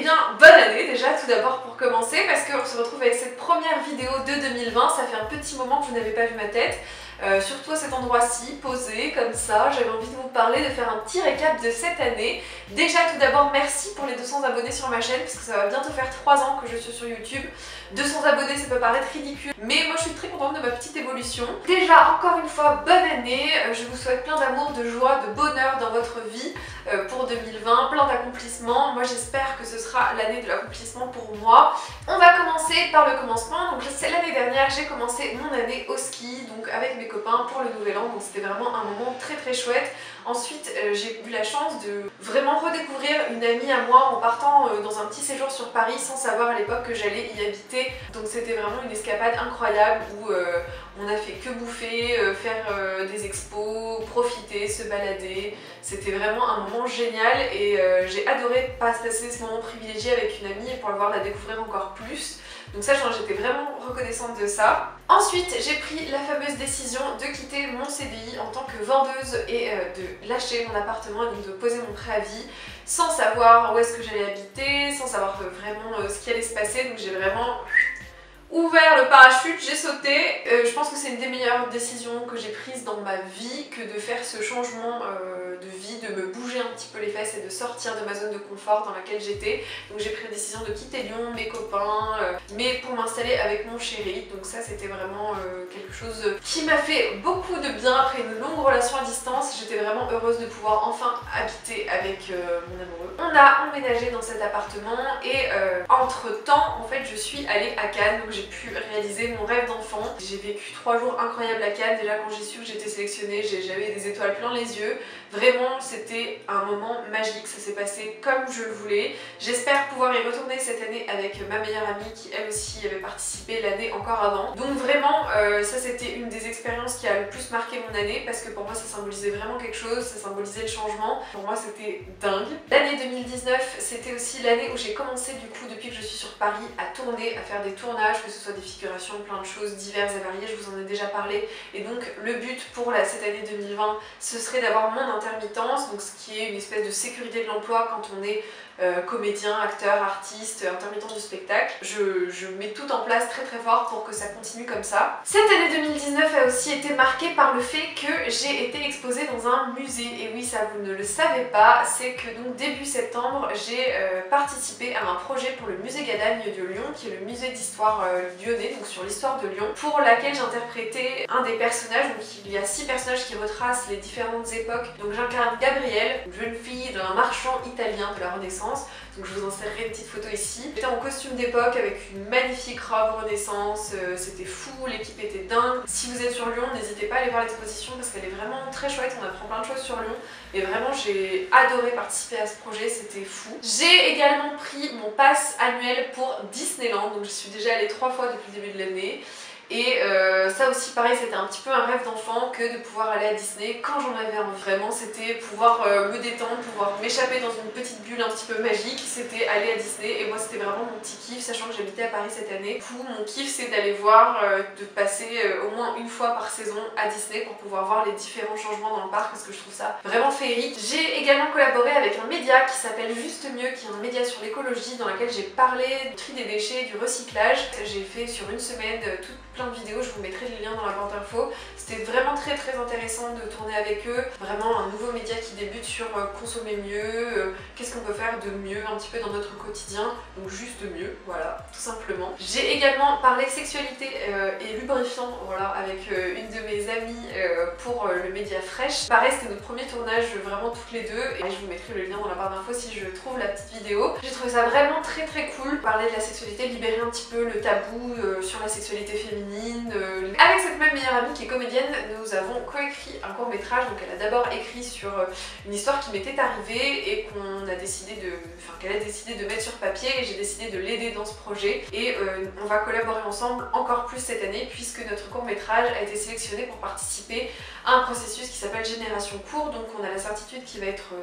bien, bonne année déjà tout d'abord pour commencer, parce qu'on se retrouve avec cette première vidéo de 2020. Ça fait un petit moment que vous n'avez pas vu ma tête, surtout à cet endroit-ci, posé comme ça. J'avais envie de vous parler, de faire un petit récap de cette année. Déjà tout d'abord, merci pour les 200 abonnés sur ma chaîne, parce que ça va bientôt faire 3 ans que je suis sur YouTube. 200 abonnés, ça peut paraître ridicule, mais moi je suis très contente de ma petite évolution. Déjà, encore une fois, bonne année. Je vous souhaite plein d'amour, de joie, de bonheur dans votre vie pour 2020, plein d'accomplissements. Moi j'espère que ce sera l'année de l'accomplissement pour moi. On va commencer par le commencement. Donc l'année dernière, j'ai commencé mon année au ski, donc avec mes copains pour le nouvel an, donc c'était vraiment un moment très très chouette. Ensuite, j'ai eu la chance de vraiment redécouvrir une amie à moi en partant dans un petit séjour sur Paris sans savoir à l'époque que j'allais y habiter. Donc c'était vraiment une escapade incroyable où on a fait que bouffer, faire des expos, profiter, se balader. C'était vraiment un moment génial et j'ai adoré passer ce moment privilégié avec une amie et pouvoir la découvrir encore plus. Donc ça, j'étais vraiment reconnaissante de ça. Ensuite, j'ai pris la fameuse décision de quitter mon CDI en tant que vendeuse et de lâcher mon appartement et donc de poser mon préavis sans savoir où est-ce que j'allais habiter, sans savoir vraiment ce qui allait se passer. Donc j'ai vraiment ouvert le parachute, j'ai sauté. Je pense que c'est une des meilleures décisions que j'ai prises dans ma vie que de faire ce changement de vie, de me bouger un petit peu les fesses et de sortir de ma zone de confort dans laquelle j'étais. Donc j'ai pris la décision de quitter Lyon, mes copains, mais pour m'installer avec mon chéri. Donc ça c'était vraiment quelque chose qui m'a fait beaucoup de bien après une longue relation à distance. J'étais vraiment heureuse de pouvoir enfin habiter avec mon amoureux. On a emménagé dans cet appartement et entre temps en fait je suis allée à Cannes. Donc j'ai pu réaliser mon rêve d'enfant. J'ai vécu 3 jours incroyables à Cannes. Déjà quand j'ai su que j'étais sélectionnée, j'avais des étoiles plein les yeux. Vraiment c'était un moment magique, ça s'est passé comme je le voulais. J'espère pouvoir y retourner cette année avec ma meilleure amie qui elle aussi avait participé l'année encore avant. Donc vraiment ça c'était une des expériences qui a le plus marqué mon année parce que pour moi ça symbolisait vraiment quelque chose, ça symbolisait le changement. Pour moi c'était dingue. L'année 2019 c'était aussi l'année où j'ai commencé du coup depuis que je suis sur Paris à tourner, à faire des tournages, que ce soit des figurations, plein de choses diverses et variées, je vous en ai déjà parlé. Et donc le but pour cette année 2020 ce serait d'avoir mon intermittence, donc ce qui est une espèce de sécurité de l'emploi quand on est comédien, acteur, artiste, intermittent du spectacle. Je mets tout en place très très fort pour que ça continue comme ça. Cette année 2019 a aussi été marquée par le fait que j'ai été exposée dans un musée. Et oui, ça vous ne le savez pas, c'est que donc début septembre, j'ai participé à un projet pour le musée Gadagne de Lyon, qui est le musée d'histoire lyonnais, donc sur l'histoire de Lyon, pour laquelle j'interprétais un des personnages. Donc il y a 6 personnages qui retracent les différentes époques. Donc j'incarne Gabrielle, une jeune fille d'un marchand italien de la Renaissance. Donc je vous insérerai une petite photo ici. J'étais en costume d'époque avec une magnifique robe Renaissance, c'était fou, l'équipe était dingue. Si vous êtes sur Lyon, n'hésitez pas à aller voir l'exposition parce qu'elle est vraiment très chouette, on apprend plein de choses sur Lyon. Et vraiment j'ai adoré participer à ce projet, c'était fou. J'ai également pris mon pass annuel pour Disneyland, donc je suis déjà allée 3 fois depuis le début de l'année. Et ça aussi pareil, c'était un petit peu un rêve d'enfant que de pouvoir aller à Disney quand j'en avais envie. Vraiment c'était pouvoir me détendre, pouvoir m'échapper dans une petite bulle un petit peu magique, c'était aller à Disney. Et moi c'était vraiment mon petit kiff, sachant que j'habitais à Paris cette année. Du coup mon kiff c'est d'aller voir, de passer au moins une fois par saison à Disney pour pouvoir voir les différents changements dans le parc parce que je trouve ça vraiment féerique. J'ai également collaboré avec un média qui s'appelle Juste Mieux, qui est un média sur l'écologie dans lequel j'ai parlé du tri des déchets, du recyclage. J'ai fait sur une semaine plein de vidéos, je vous mettrai les liens dans la barre d'infos. C'était vraiment très intéressant de tourner avec eux. Vraiment un nouveau média qui débute sur consommer mieux, qu'est-ce qu'on peut faire de mieux un petit peu dans notre quotidien, donc juste mieux, voilà, tout simplement. J'ai également parlé sexualité et lubrifiant, voilà, avec une de mes amies pour le média Fresh. Pareil, c'était notre premier tournage vraiment toutes les deux et je vous mettrai le lien dans la barre d'infos si je trouve la petite vidéo. J'ai trouvé ça vraiment très cool, parler de la sexualité, libérer un petit peu le tabou sur la sexualité féminine. Avec cette même meilleure amie qui est comédienne, nous avons coécrit un court métrage. Donc elle a d'abord écrit sur une histoire qui m'était arrivée et qu'elle a décidé de mettre sur papier, et j'ai décidé de l'aider dans ce projet. Et on va collaborer ensemble encore plus cette année puisque notre court métrage a été sélectionné pour participer à un processus qui s'appelle Génération Court. Donc on a la certitude qu'il va être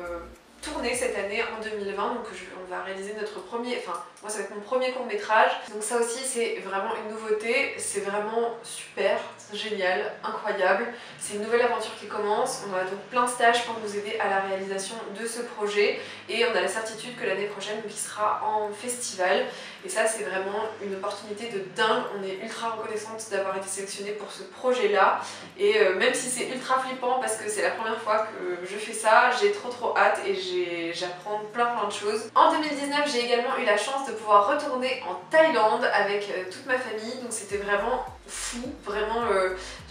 tourner cette année en 2020, donc on va réaliser notre premier, enfin moi ça va être mon premier court-métrage, donc ça aussi c'est vraiment une nouveauté, c'est vraiment super, génial, incroyable, c'est une nouvelle aventure qui commence, on a donc plein de stages pour nous aider à la réalisation de ce projet et on a la certitude que l'année prochaine il sera en festival et ça c'est vraiment une opportunité de dingue, on est ultra reconnaissante d'avoir été sélectionnée pour ce projet là et même si c'est ultra flippant parce que c'est la première fois que je fais ça, j'ai trop hâte et j'apprends plein de choses. En 2019 j'ai également eu la chance de pouvoir retourner en Thaïlande avec toute ma famille, donc c'était vraiment fou, vraiment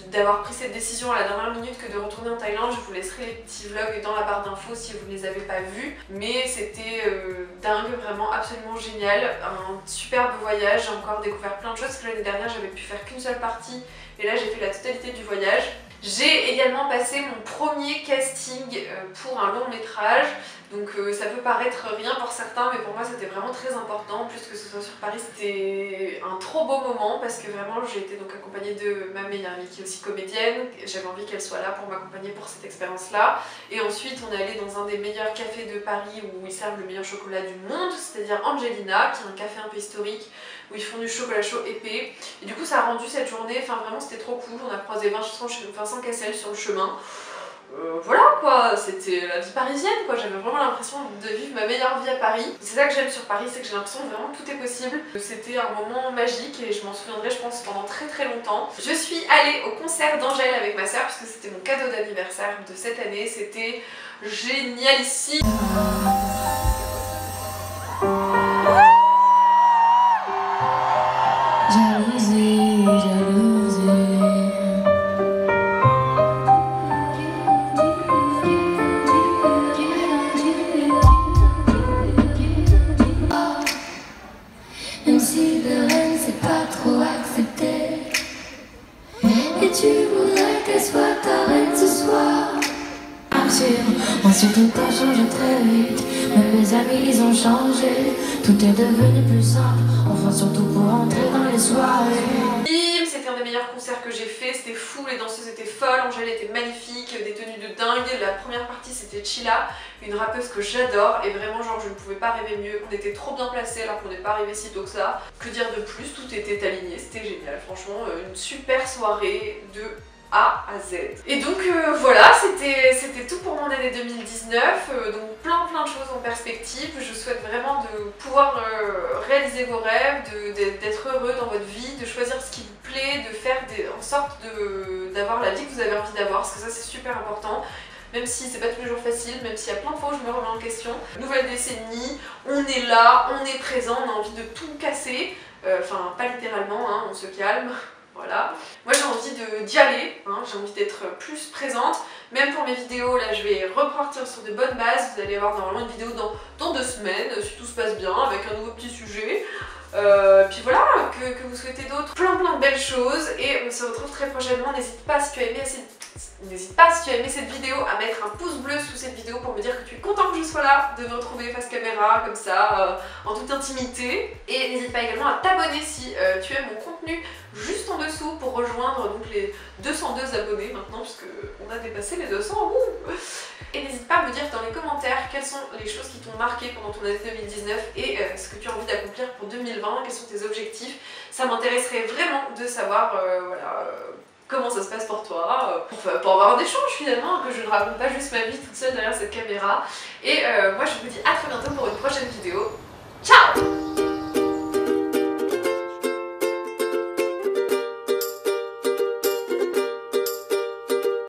d'avoir pris cette décision à la dernière minute que de retourner en Thaïlande. Je vous laisserai les petits vlogs dans la barre d'infos si vous ne les avez pas vus, mais c'était dingue, vraiment absolument génial, un superbe voyage, j'ai encore découvert plein de choses parce que l'année dernière j'avais pu faire qu'une seule partie et là j'ai fait la totalité du voyage. J'ai également passé mon premier casting pour un long métrage, donc ça peut paraître rien pour certains mais pour moi c'était vraiment très important, en plus que ce soit sur Paris c'était un trop beau moment parce que vraiment j'ai été donc accompagnée de ma meilleure amie qui est aussi comédienne, j'avais envie qu'elle soit là pour m'accompagner pour cette expérience là et ensuite on est allé dans un des meilleurs cafés de Paris où ils servent le meilleur chocolat du monde, c'est-à-dire Angelina qui est un café un peu historique où ils font du chocolat chaud épais et du coup ça a rendu cette journée, enfin vraiment c'était trop cool, on a croisé Vincent Cassel sur le chemin. Voilà quoi, c'était la vie parisienne quoi, j'avais vraiment l'impression de vivre ma meilleure vie à Paris. C'est ça que j'aime sur Paris, c'est que j'ai l'impression que vraiment tout est possible. C'était un moment magique et je m'en souviendrai je pense pendant très longtemps. Je suis allée au concert d'Angèle avec ma soeur puisque c'était mon cadeau d'anniversaire de cette année, c'était génial ici. Même si le rêve c'est pas trop accepté et tu voudrais qu'elle soit ta reine ce soir. Moi surtout t'as changé très vite. Même mes amis ils ont changé. Tout est devenu plus simple. Enfin surtout pour entrer dans les soirées. C'était un des meilleurs concerts que j'ai fait, c'était fou, les danseuses étaient folles, Angèle était magnifique, des tenues de dingue. La première partie c'était Chilla, une rappeuse que j'adore et vraiment genre je ne pouvais pas rêver mieux. On était trop bien placés alors qu'on n'est pas arrivé si tôt que ça. Que dire de plus, tout était aligné, c'était génial, franchement une super soirée de A à Z. Et donc voilà, c'était tout pour mon année 2019, donc plein de choses en perspective. Je souhaite vraiment de pouvoir réaliser vos rêves, d'être heureux dans votre vie, de choisir ce qui vous plaît, de faire en sorte d'avoir la vie que vous avez envie d'avoir, parce que ça c'est super important. Même si c'est pas tous les jours facile, même s'il y a plein de fois où je me remets en question. Nouvelle décennie, on est là, on est présent, on a envie de tout casser, enfin pas littéralement, hein, on se calme. Voilà. Moi j'ai envie d'y aller, hein, j'ai envie d'être plus présente, même pour mes vidéos, là je vais repartir sur de bonnes bases, vous allez avoir normalement une vidéo dans 2 semaines, si tout se passe bien, avec un nouveau petit sujet. Puis voilà, que vous souhaitez d'autres, plein de belles choses et on se retrouve très prochainement. N'hésite pas si tu as aimé cette vidéo à mettre un pouce bleu sous cette vidéo pour me dire que tu es content que je sois là, de me retrouver face caméra comme ça, en toute intimité. Et n'hésite pas également à t'abonner si tu aimes mon contenu juste en dessous pour rejoindre donc les 202 abonnés maintenant puisque on a dépassé les 200. Et n'hésite pas à me dire dans les commentaires quelles sont les choses qui t'ont marqué pendant ton année 2019 et ce que tu as envie d'accomplir pour 2020, quels sont tes objectifs. Ça m'intéresserait vraiment de savoir voilà, comment ça se passe pour toi, pour avoir un échange finalement, que je ne raconte pas juste ma vie toute seule derrière cette caméra. Et moi je vous dis à très bientôt pour une prochaine vidéo. Ciao!